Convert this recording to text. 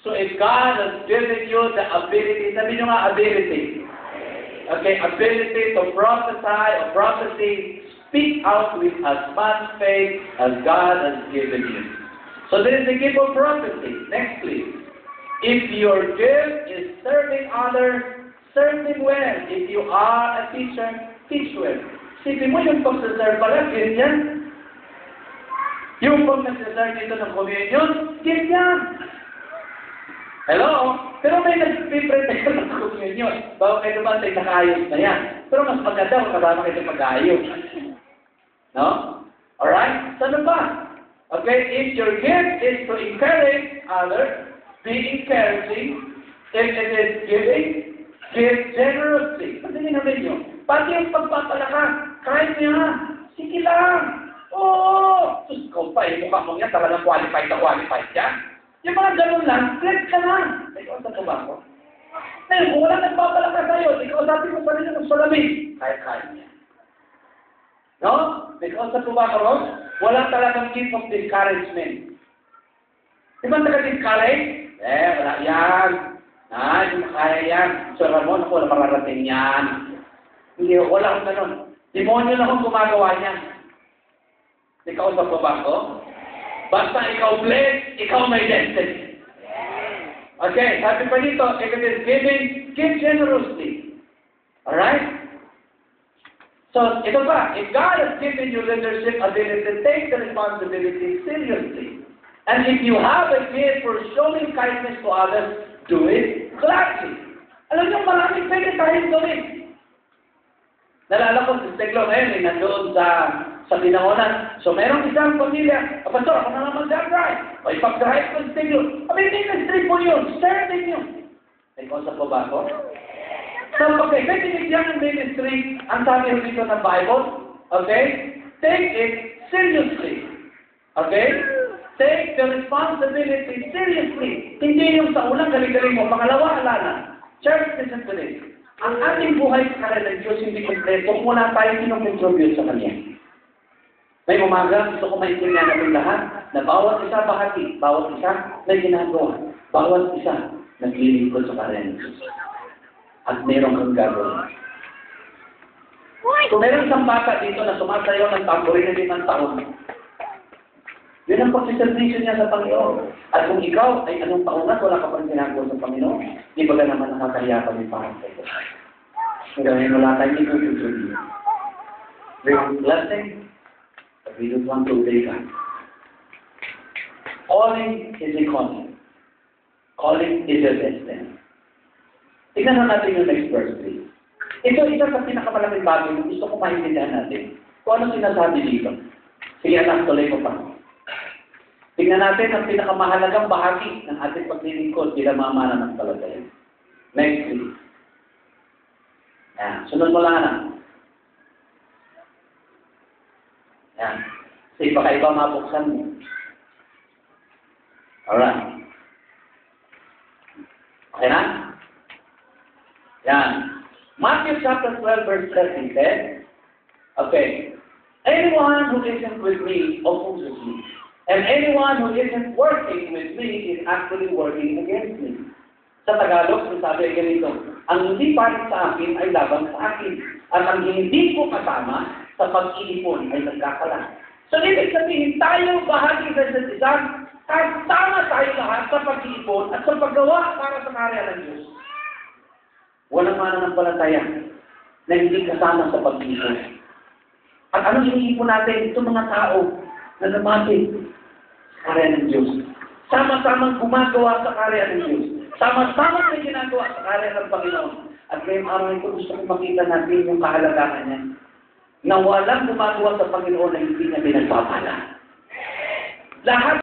So if God has given you the ability, sabi nyo nga ability. Okay, ability to prophesy or prophecy, speak out with as much faith as God has given you. So there is the gift of prophecy. Next please. If your gift is serving others, serve them well. If you are a teacher, teach well. Sipin mo yung pag-serve pala, ganyan. Yung pag-serve dito ng communion, ganyan. Hello? Pero may nag-prepare ng communion. Bago kayo naman tayo nakaayos na yan. Pero mas maganda kung kasama kayo pag-aayos. No? Alright? So ano ba? Okay, if your gift is to encourage others, be encouraging. If it is giving, give generously. Pagdating namin nyo. Pati yung pagpapalakas, kahit niya, sige lang. Oo! Sus, ikaw pa eh, mukha mo yan, talagang qualified na qualified yan. Yung mga ganun lang, flex ka lang. Ikaw sa tumako. Ngayon, kung wala nagpapalakas sa'yo, ikaw sabi mo pa rin yung salamig. Kahit niya. No? Ikaw sa tumako ron, wala talagang gift of discouragement. Di ba taga-discourage? Wala yan. Hindi kaya yan. So, Ramon, ako na mararating yan. Hindi, wala akong ganun. Demonyo na akong gumagawa niyan. Ikaw sa tumako. Basta ikaw blessed, ikaw may destiny. Okay, sabi pa dito, if it is giving, give generously. Alright? So, ito pa, if God has given you leadership ability, take the responsibility seriously. And if you have a gift for showing kindness to others, do it gladly. Alam niyo, maraming pwede tayong gawin. Nalala ko si Steglo ngayon, nandoon sa Binangonan. So, merong isang pamilya, Pastor, ako na naman mag-drive. O, ipag-drive ko si Steglo. Ministry po yun. Serving yun. May kausap po ba ako? So, okay, kaya tinigyan ng ministry, ang sabi dito ng Bible, okay? Take it seriously. Okay? Take the responsibility seriously. Hindi yung sa unang galing-galing mo. Pangalawa, alala. Church, listen to this. Ang ating buhay sa kanan ng Diyos hindi kompleto kung wala tayong sinong-contribute sa Kanya. May umaga, gusto ko maintindihan natin lahat na bawat isa bahagi, bawat isa may ginagawa, bawat isa naglilingkod sa kanan ng Diyos. At meron kang gagawin. Kung meron isang bata dito na sumasayaw ng tamborin na 5 taon, yun ang pagsiservisyo niya sa Panginoon. At kung ikaw ay anong taon na wala ka pa rin ginagawa sa Panginoon, di ba ka naman nakakahiya kami parang sa ito? Hanggang wala tayong itutuloy. We're blessing, but we don't want to obey God. Calling is a calling. Calling is a destiny. Tignan na natin yung next verse, please. Ito isa sa pinakamalaking bagay na gusto ko maintindihan natin. Kung ano sinasabi dito. Sige, anak, tuloy ko pa. Tingnan natin ang pinakamahalagang bahagi ng ating paglilingkod bilang mga mananampalataya. Next, please. Yan. Sunod mo lang, anak. Yan. Kasi baka iba mabuksan mo. Alright. Okay na? Yan. Matthew chapter 12, verse 13 says, okay, anyone who isn't with me opposes me. And anyone who isn't working with me is actually working against me. Sa Tagalog, sabi ay ganito, ang hindi parit sa akin ay laban sa akin. At ang hindi ko kasama sa pag-iipon ay nagkakalat. So, ibig sabihin, tayo bahagi sa isa't isa, kasama tayo lahat sa pag-iipon at sa paggawa para sa karya ng Diyos. Walang mananampalataya na hindi kasama sa pag-iipon. At ano yung iipon natin? Ito mga tao na lumapit sa karya ng Diyos. Sama-samang gumagawa sa karya ng Diyos. Sama-samang may ginagawa sa karya ng Panginoon. At ngayong araw ito gusto kong makita natin yung kahalagahan niya. Na walang gumagawa sa Panginoon na hindi niya pinagpapala. Lahat